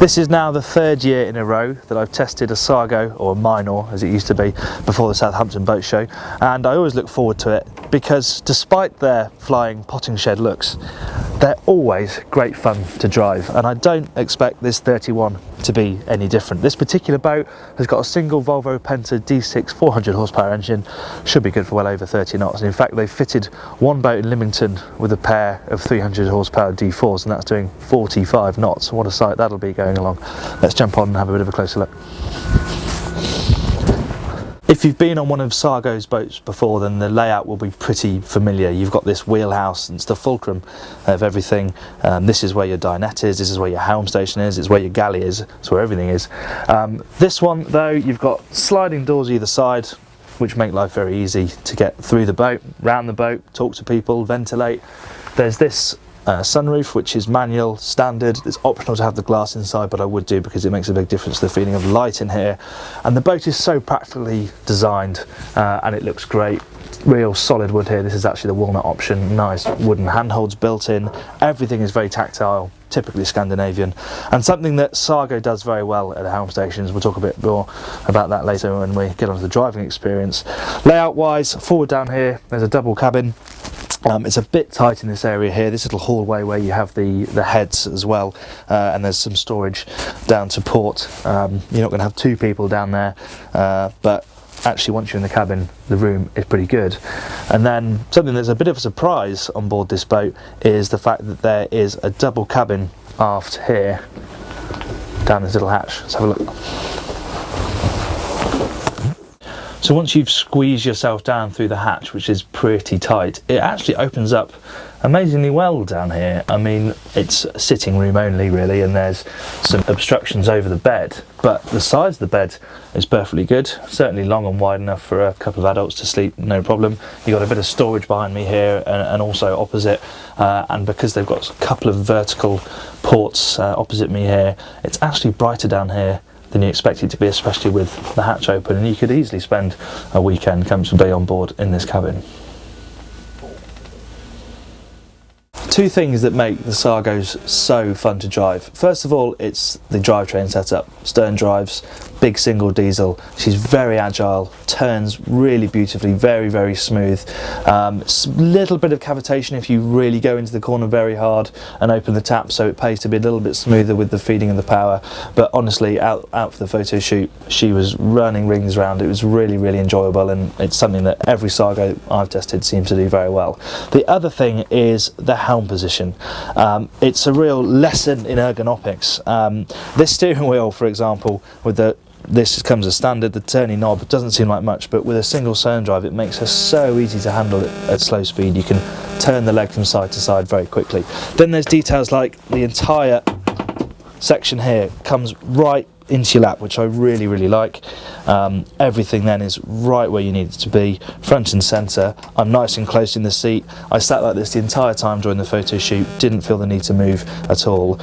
This is now the third year in a row that I've tested a Sargo, or a Minor as it used to be before the Southampton boat show, and I always look forward to it because despite their flying potting shed looks, they're always great fun to drive, and I don't expect this 31 to be any different. This particular boat has got a single Volvo Penta D6 400 horsepower engine, should be good for well over 30 knots, and in fact they've fitted one boat in Lymington with a pair of 300 horsepower D4s, and that's doing 45 knots. What a sight that'll be going along. Let's jump on and have a bit of a closer look. If you've been on one of Sargo's boats before, then the layout will be pretty familiar. You've got this wheelhouse, and it's the fulcrum of everything. This is where your dinette is, this is where your helm station is, it's where your galley is, it's where everything is. This one though, you've got sliding doors either side, which make life very easy to get through the boat, round the boat, talk to people, ventilate. There's this sunroof, which is manual, standard. It's optional to have the glass inside, but I would do because it makes a big difference to the feeling of light in here. And the boat is so practically designed, and it looks great. Real solid wood here. This is actually the walnut option. Nice wooden handholds built in. Everything is very tactile, typically Scandinavian, and something that Sargo does very well at the helm stations. We'll talk a bit more about that later when we get onto the driving experience. Layout wise, forward down here, there's a double cabin. It's a bit tight in this area here, this little hallway where you have the heads as well, and there's some storage down to port. You're not going to have two people down there, but actually once you're in the cabin, the room is pretty good. And then something that's a bit of a surprise on board this boat is the fact that there is a double cabin aft here, down this little hatch. Let's have a look. So once you've squeezed yourself down through the hatch, which is pretty tight, it actually opens up amazingly well down here. I mean, it's a sitting room only really, and there's some obstructions over the bed, but the size of the bed is perfectly good, certainly long and wide enough for a couple of adults to sleep, no problem. You've got a bit of storage behind me here, and also opposite, and because they've got a couple of vertical ports opposite me here, it's actually brighter down here than you expect it to be, especially with the hatch open, and you could easily spend a weekend comfortably on board in this cabin. Two things that make the Sargos so fun to drive. First of all, it's the drivetrain setup. Stern drives, big single diesel. She's very agile, turns really beautifully, very, very smooth. Little bit of cavitation if you really go into the corner very hard and open the tap, so it pays to be a little bit smoother with the feeding of the power. But honestly, out for the photo shoot, she was running rings around. It was really, really enjoyable, and it's something that every Sargo I've tested seems to do very well. The other thing is the helm position. It's a real lesson in ergonomics. This steering wheel, for example, with this comes as standard, the turning knob doesn't seem like much, but with a single stern drive it makes her so easy to handle at slow speed. You can turn the leg from side to side very quickly. Then there's details like the entire section here comes right into your lap, which I really, really like. Everything then is right where you need it to be, front and centre. I'm nice and close in the seat. I sat like this the entire time during the photo shoot, didn't feel the need to move at all.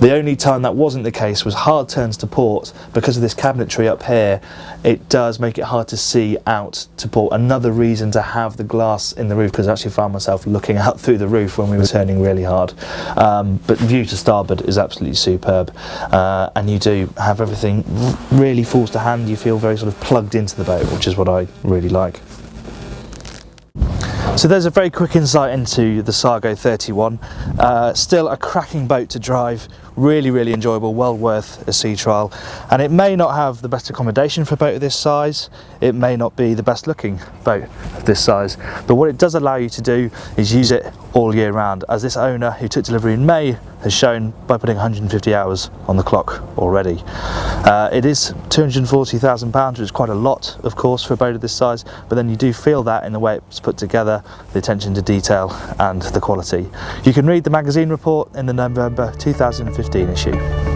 The only time that wasn't the case was hard turns to port. Because of this cabinetry up here, it does make it hard to see out to port. Another reason to have the glass in the roof, because I actually found myself looking out through the roof when we were turning really hard. But view to starboard is absolutely superb, and you do have everything really falls to hand. You feel very sort of plugged into the boat, which is what I really like. So there's a very quick insight into the Sargo 31. Still a cracking boat to drive, really, really enjoyable, well worth a sea trial. And it may not have the best accommodation for a boat of this size, it may not be the best looking boat of this size, but what it does allow you to do is use it all year round, as this owner who took delivery in May has shown by putting 150 hours on the clock already. It is £240,000, which is quite a lot, of course, for a boat of this size, but then you do feel that in the way it's put together, the attention to detail and the quality. You can read the magazine report in the November 2015 issue.